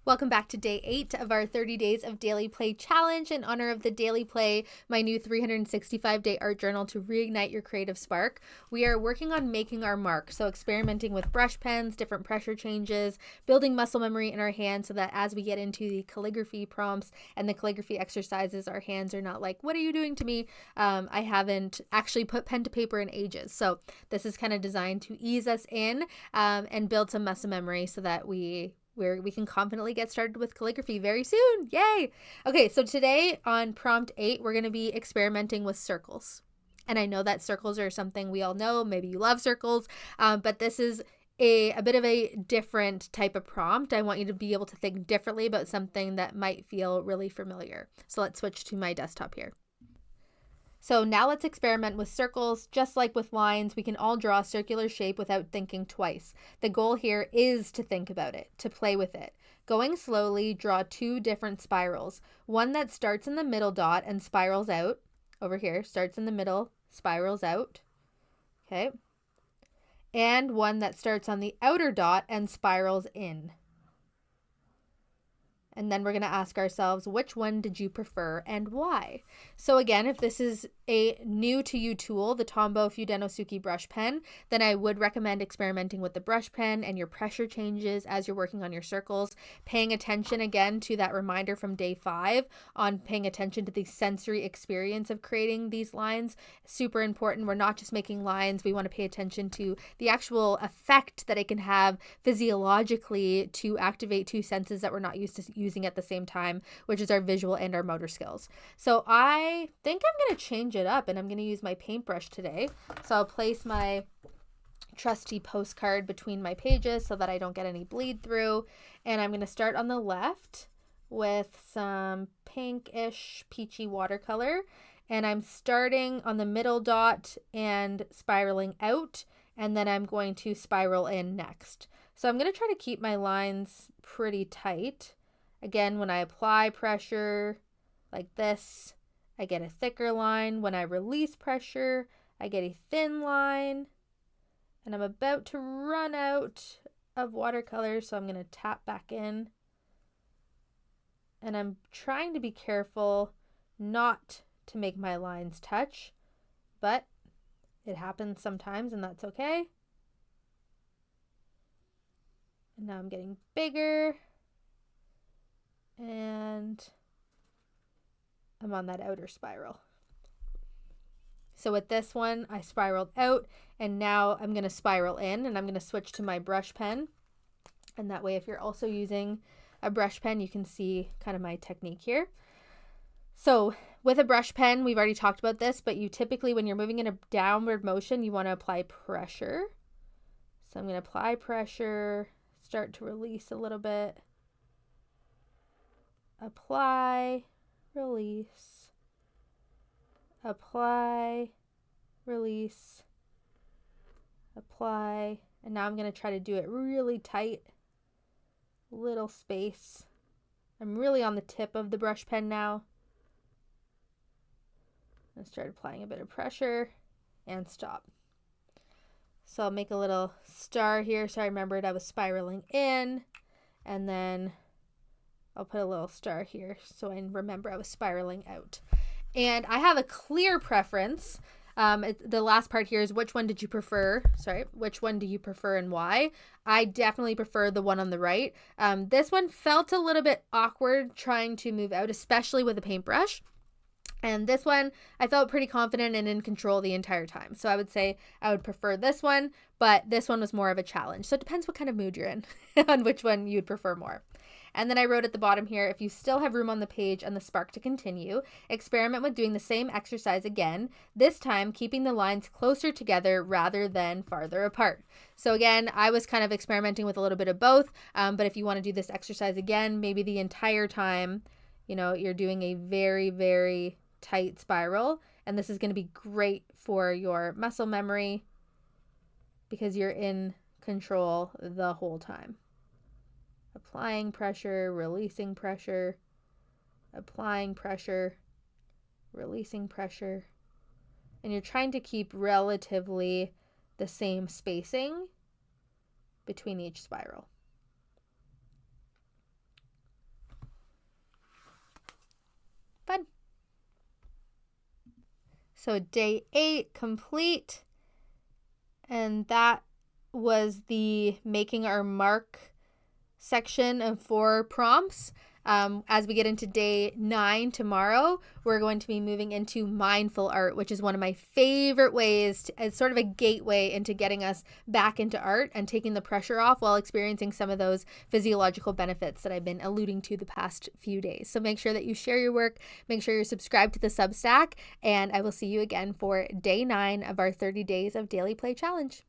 Welcome back to day 8 of our 30 days of daily play challenge. In honor of the daily play, my new 365-day art journal to reignite your creative spark, we are working on making our mark. So experimenting with brush pens, different pressure changes, building muscle memory in our hands so that as we get into the calligraphy prompts and the calligraphy exercises, our hands are not like, what are you doing to me? I haven't actually put pen to paper in ages. So this is kind of designed to ease us in and build some muscle memory so that we can confidently get started with calligraphy very soon. Yay! Okay, so today on prompt 8, we're going to be experimenting with circles. And I know that circles are something we all know. Maybe you love circles, but this is a bit of a different type of prompt. I want you to be able to think differently about something that might feel really familiar. So let's switch to my desktop here. So now let's experiment with circles. Just like with lines, we can all draw a circular shape without thinking twice. The goal here is to think about it, to play with it. Going slowly, draw 2 different spirals. One that starts in the middle dot and spirals out. Over here, starts in the middle, spirals out. Okay. And one that starts on the outer dot and spirals in. And then we're going to ask ourselves, which one did you prefer and why? So again, if this is a new to you tool, the Tombow Fudenosuke brush pen, then I would recommend experimenting with the brush pen and your pressure changes as you're working on your circles, paying attention again to that reminder from day 5 on paying attention to the sensory experience of creating these lines. Super important. We're not just making lines. We want to pay attention to the actual effect that it can have physiologically to activate 2 senses that we're not used to using at the same time, which is our visual and our motor skills. So I think I'm going to change it up and I'm going to use my paintbrush today. So I'll place my trusty postcard between my pages so that I don't get any bleed through. And I'm going to start on the left with some pinkish peachy watercolor. And I'm starting on the middle dot and spiraling out. And then I'm going to spiral in next. So I'm going to try to keep my lines pretty tight. Again, when I apply pressure like this, I get a thicker line. When I release pressure, I get a thin line. And I'm about to run out of watercolor, so I'm going to tap back in. And I'm trying to be careful not to make my lines touch, but it happens sometimes and that's okay. And now I'm getting bigger. And I'm on that outer spiral. So with this one, I spiraled out, and now I'm going to spiral in, and I'm going to switch to my brush pen. And that way, if you're also using a brush pen, you can see kind of my technique here. So with a brush pen, we've already talked about this, but you typically, when you're moving in a downward motion, you want to apply pressure. So I'm going to apply pressure, start to release a little bit. Apply, release, apply, release, apply. And now I'm going to try to do it really tight, little space. I'm really on the tip of the brush pen now. I start applying a bit of pressure and stop. So I'll make a little star here so I remembered I was spiraling in, and then I'll put a little star here so I remember I was spiraling out. And I have a clear preference. The last part here is which one did you prefer? Which one do you prefer and why? I definitely prefer the one on the right. This one felt a little bit awkward trying to move out, especially with a paintbrush. And this one, I felt pretty confident and in control the entire time. So I would say I would prefer this one, but this one was more of a challenge. So it depends what kind of mood you're in on which one you'd prefer more. And then I wrote at the bottom here, if you still have room on the page and the spark to continue, experiment with doing the same exercise again, this time keeping the lines closer together rather than farther apart. So again, I was kind of experimenting with a little bit of both, but if you want to do this exercise again, maybe the entire time, you're doing a very, very tight spiral, and this is going to be great for your muscle memory because you're in control the whole time. Applying pressure, releasing pressure, applying pressure, releasing pressure. And you're trying to keep relatively the same spacing between each spiral. So day 8 complete. And that was the making our mark section of 4 prompts. As we get into day 9 tomorrow, we're going to be moving into mindful art, which is one of my favorite ways as sort of a gateway into getting us back into art and taking the pressure off while experiencing some of those physiological benefits that I've been alluding to the past few days. So make sure that you share your work, make sure you're subscribed to the Substack, and I will see you again for day 9 of our 30 days of daily play challenge.